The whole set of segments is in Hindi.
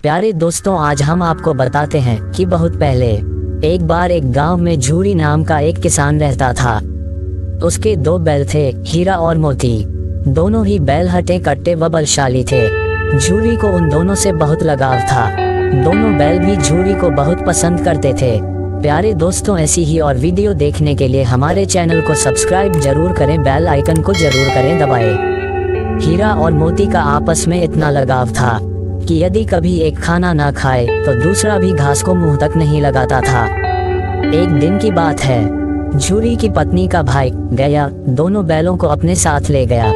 प्यारे दोस्तों, आज हम आपको बताते हैं कि बहुत पहले एक बार एक गांव में झूरी नाम का एक किसान रहता था। उसके दो बैल थे, हीरा और मोती। दोनों ही बैल हटे कट्टे व बलशाली थे। झूरी को उन दोनों से बहुत लगाव था। दोनों बैल भी झूरी को बहुत पसंद करते थे। प्यारे दोस्तों, ऐसी ही और वीडियो देखने के लिए हमारे चैनल को सब्सक्राइब जरूर करें, बेल आइकन को जरूर करें दबाएं। हीरा और मोती का आपस में इतना लगाव था कि यदि कभी एक खाना ना खाए तो दूसरा भी घास को मुंह तक नहीं लगाता था। एक दिन की बात है, झूरी की पत्नी का भाई गया दोनों बैलों को अपने साथ ले गया।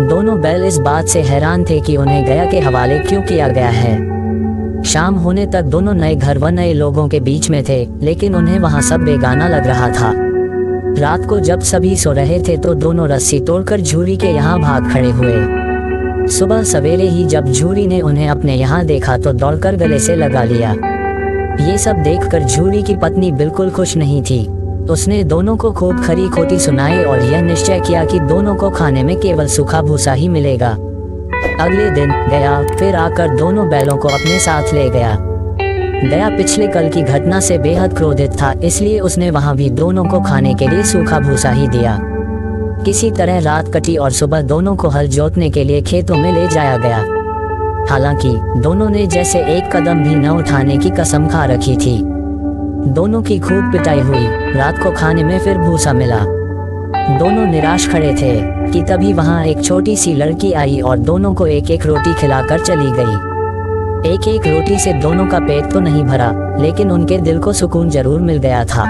दोनों बैल इस बात से हैरान थे कि उन्हें गया के हवाले क्यों किया गया है। शाम होने तक दोनों नए घर व नए लोगों के बीच में थे, लेकिन उन्हें वहां सब बेगाना लग रहा था। रात को जब सभी सो रहे थे तो दोनों रस्सी तोड़कर झूरी के यहाँ भाग खड़े हुए। सुबह सवेरे ही जब झूरी ने उन्हें अपने यहाँ देखा तो दौड़कर गले से लगा लिया। ये सब देखकर झूरी की पत्नी बिल्कुल खुश नहीं थी। उसने दोनों को खूब खरी खोटी सुनाई और यह निश्चय किया कि दोनों को खाने में केवल सूखा भूसा ही मिलेगा। अगले दिन गया फिर आकर दोनों बैलों को अपने साथ ले गया। गया पिछले कल की घटना से बेहद क्रोधित था, इसलिए उसने वहां भी दोनों को खाने के लिए सूखा भूसा ही दिया। किसी तरह रात कटी और सुबह दोनों को हल जोतने के लिए खेतों में ले जाया गया। हालांकि दोनों ने जैसे एक कदम भी न उठाने की कसम खा रखी थी। दोनों की खूब पिटाई हुई। रात को खाने में फिर भूसा मिला। दोनों निराश खड़े थे कि तभी वहां एक छोटी सी लड़की आई और दोनों को एक एक रोटी खिलाकर चली गई। एक एक रोटी से दोनों का पेट तो नहीं भरा, लेकिन उनके दिल को सुकून जरूर मिल गया था।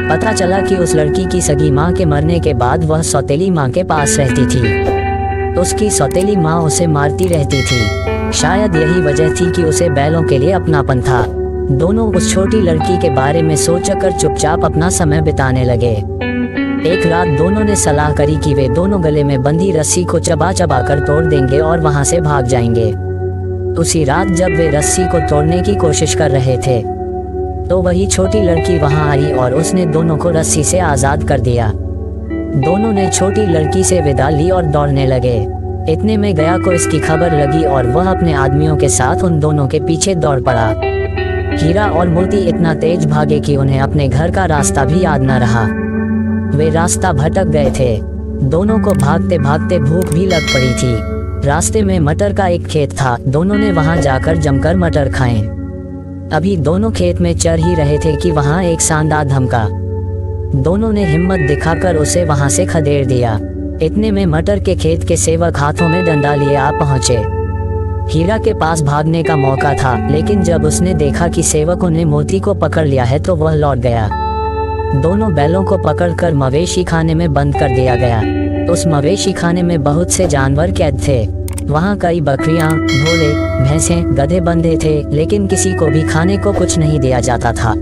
पता चला कि उस लड़की की सगी माँ के मरने के बाद वह सौतेली माँ के पास रहती थी। उसकी सौतेली माँ उसे मारती रहती थी। शायद यही वजह थी कि उसे बैलों के लिए अपनापन था। दोनों उस छोटी लड़की के बारे में सोचकर चुपचाप अपना समय बिताने लगे। एक रात दोनों ने सलाह करी कि वे दोनों गले में बंधी रस्सी को चबा चबा कर तोड़ देंगे और वहां से भाग जाएंगे। उसी रात जब वे रस्सी को तोड़ने की कोशिश कर रहे थे तो वही छोटी लड़की वहां आई और उसने दोनों को रस्सी से आजाद कर दिया। दोनों ने छोटी लड़की से विदा ली और दौड़ने लगे। इतने में गया को इसकी खबर लगी और वह अपने आदमियों के साथ उन दोनों के पीछे दौड़ पड़ा। हीरा और मोती इतना तेज भागे कि उन्हें अपने घर का रास्ता भी याद न रहा। वे रास्ता भटक गए थे। दोनों को भागते भागते भूख भी लग पड़ी थी। रास्ते में मटर का एक खेत था। दोनों ने वहां जाकर जमकर मटर खाए। अभी दोनों खेत में चर ही रहे थे कि वहां एक सांडा धमका। दोनों ने हिम्मत दिखाकर उसे वहां से खदेड़ दिया। इतने में मटर के खेत के सेवक हाथों में डंडा लिए आ पहुंचे। हीरा के पास भागने का मौका था, लेकिन जब उसने देखा कि सेवकों ने मोती को पकड़ लिया है तो वह लौट गया। दोनों बैलों को पकड़कर मवेशी खाने में बंद कर दिया गया। उस मवेशी खाने में बहुत से जानवर कैद थे। वहाँ कई बकरियां, घोड़े, भैंसें, गधे बंधे थे, लेकिन किसी को भी खाने को कुछ नहीं दिया जाता था।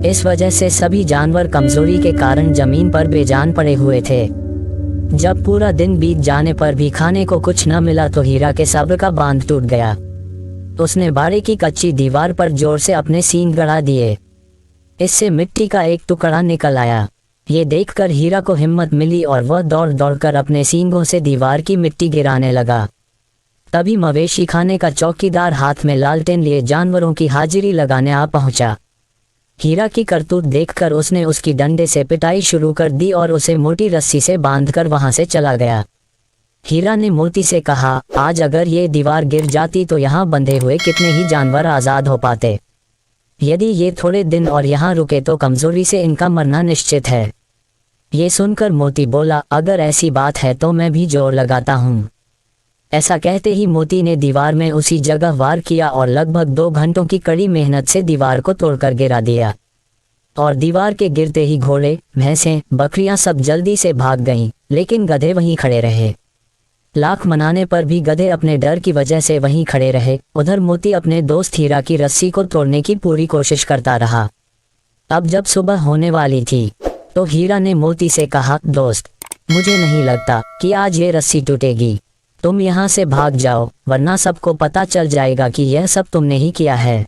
इस वजह से सभी जानवर कमजोरी के कारण जमीन पर बेजान पड़े हुए थे। जब पूरा दिन बीत जाने पर भी खाने को कुछ न मिला तो हीरा के सब्र का बांध टूट गया। उसने बाड़े की कच्ची दीवार पर जोर से अपने सींग गड़ा दिए। इससे मिट्टी का एक टुकड़ा निकल आया। ये देखकर हीरा को हिम्मत मिली और वह दौड़ दौड़कर अपने सींगों से दीवार की मिट्टी गिराने लगा। तभी मवेशी खाने का चौकीदार हाथ में लालटेन लिए जानवरों की हाजिरी लगाने आ पहुंचा। हीरा की करतूत देखकर उसने उसकी डंडे से पिटाई शुरू कर दी और उसे मोटी रस्सी से बांधकर वहां से चला गया। हीरा ने मोती से कहा, आज अगर ये दीवार गिर जाती तो यहाँ बंधे हुए कितने ही जानवर आजाद हो पाते। यदि ये थोड़े दिन और यहाँ रुके तो कमजोरी से इनका मरना निश्चित है। ये सुनकर मोती बोला, अगर ऐसी बात है तो मैं भी जोर लगाता हूँ। ऐसा कहते ही मोती ने दीवार में उसी जगह वार किया और लगभग 2 घंटों की कड़ी मेहनत से दीवार को तोड़कर गिरा दिया। और दीवार के गिरते ही घोड़े, भैंसें, बकरियां सब जल्दी से भाग गईं, लेकिन गधे वहीं खड़े रहे। लाख मनाने पर भी गधे अपने डर की वजह से वहीं खड़े रहे। उधर मोती अपने दोस्त हीरा की रस्सी को तोड़ने की पूरी कोशिश करता रहा। अब जब सुबह होने वाली थी तो हीरा ने मोती से कहा, दोस्त, मुझे नहीं लगता कि आज ये रस्सी टूटेगी। तुम यहाँ से भाग जाओ, वरना सबको पता चल जाएगा कि यह सब तुमने ही किया है।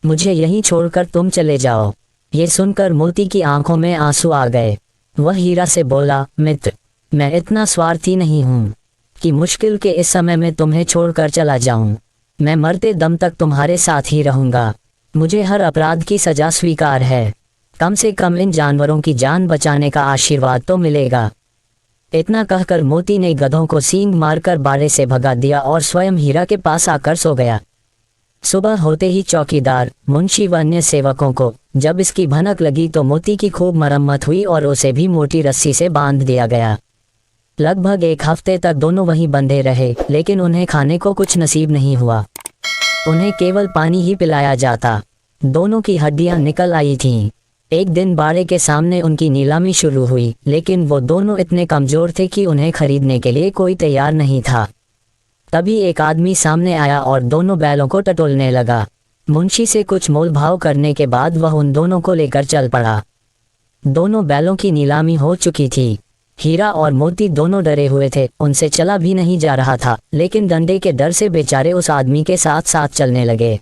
मुझे यहीं छोड़कर तुम चले जाओ। ये सुनकर मोती की आंखों में आंसू आ गए। वह हीरा से बोला, मित्र, मैं इतना स्वार्थी नहीं हूँ कि मुश्किल के इस समय में तुम्हें छोड़कर चला जाऊं। मैं मरते दम तक तुम्हारे साथ ही रहूंगा। मुझे हर अपराध की सजा स्वीकार है। कम से कम इन जानवरों की जान बचाने का आशीर्वाद तो मिलेगा। इतना कहकर मोती ने गधों को सींग मारकर बाड़े से भगा दिया और स्वयं हीरा के पास आकर सो गया। सुबह होते ही चौकीदार, मुंशी व अन्य सेवकों को जब इसकी भनक लगी तो मोती की खूब मरम्मत हुई और उसे भी मोटी रस्सी से बांध दिया गया। लगभग 1 हफ्ते तक दोनों वहीं बंधे रहे, लेकिन उन्हें खाने को कुछ नसीब नहीं हुआ। उन्हें केवल पानी ही पिलाया जाता। दोनों की हड्डियां निकल आई थीं। एक दिन बाड़े के सामने उनकी नीलामी शुरू हुई, लेकिन वो दोनों इतने कमजोर थे कि उन्हें खरीदने के लिए कोई तैयार नहीं था। तभी एक आदमी सामने आया और दोनों बैलों को टटोलने लगा। मुंशी से कुछ मोल भाव करने के बाद वह उन दोनों को लेकर चल पड़ा। दोनों बैलों की नीलामी हो चुकी थी। हीरा और मोती दोनों डरे हुए थे, उनसे चला भी नहीं जा रहा था, लेकिन डंडे के डर से बेचारे उस आदमी के साथ साथ चलने लगे।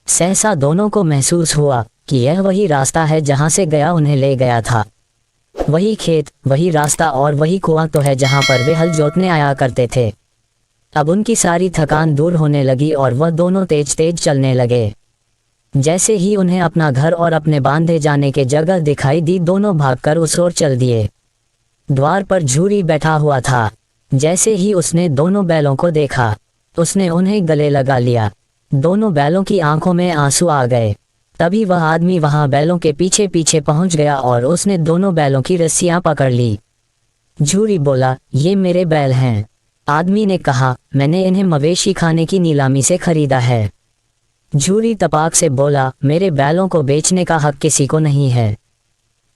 सहसा दोनों को महसूस हुआ कि यह वही रास्ता है जहां से गया उन्हें ले गया था। वही खेत, वही रास्ता और वही कुआं तो है जहां पर वे हल जोतने आया करते थे। अब उनकी सारी थकान दूर होने लगी और वह दोनों तेज तेज चलने लगे। जैसे ही उन्हें अपना घर और अपने बांधे जाने के जगह दिखाई दी, दोनों भागकर उस ओर चल दिए। द्वार पर झूरी बैठा हुआ था। जैसे ही उसने दोनों बैलों को देखा, उसने उन्हें गले लगा लिया। दोनों बैलों की आंखों में आंसू आ गए। तभी वह आदमी वहां बैलों के पीछे पीछे पहुंच गया और उसने दोनों बैलों की रस्सियां पकड़ ली। झूरी बोला, ये मेरे बैल हैं। आदमी ने कहा, मैंने इन्हें मवेशी खाने की नीलामी से खरीदा है। झूरी तपाक से बोला, मेरे बैलों को बेचने का हक किसी को नहीं है।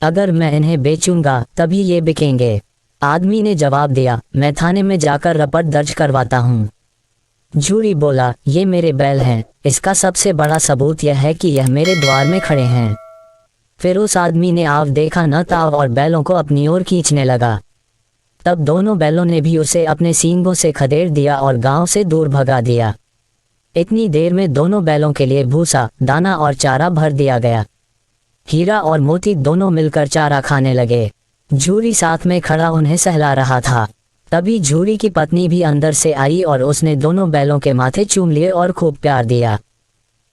अगर मैं इन्हें बेचूंगा तभी ये बिकेंगे। आदमी ने जवाब दिया, मैं थाने में जाकर रपट दर्ज करवाता हूँ। झूरी बोला, ये मेरे बैल हैं। इसका सबसे बड़ा सबूत यह है कि यह मेरे द्वार में खड़े हैं। फिर उस आदमी ने आव देखा न ताव और बैलों को अपनी ओर खींचने लगा। तब दोनों बैलों ने भी उसे अपने सींगों से खदेड़ दिया और गांव से दूर भगा दिया। इतनी देर में दोनों बैलों के लिए भूसा, दाना और चारा भर दिया गया। हीरा और मोती दोनों मिलकर चारा खाने लगे। झूरी साथ में खड़ा उन्हें सहला रहा था। तभी झूरी की पत्नी भी अंदर से आई और उसने दोनों बैलों के माथे चूम लिए और खूब प्यार दिया।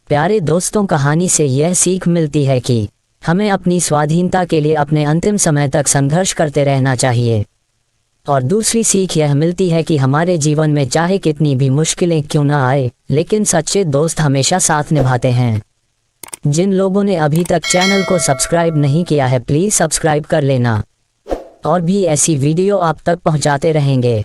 प्यारे दोस्तों, कहानी से यह सीख मिलती है कि हमें अपनी स्वाधीनता के लिए अपने अंतिम समय तक संघर्ष करते रहना चाहिए। और दूसरी सीख यह मिलती है कि हमारे जीवन में चाहे कितनी भी मुश्किलें क्यों ना आए, लेकिन सच्चे दोस्त हमेशा साथ निभाते हैं। जिन लोगों ने अभी तक चैनल को सब्सक्राइब नहीं किया है, प्लीज़ सब्सक्राइब कर लेना। और भी ऐसी वीडियो आप तक पहुंचाते रहेंगे।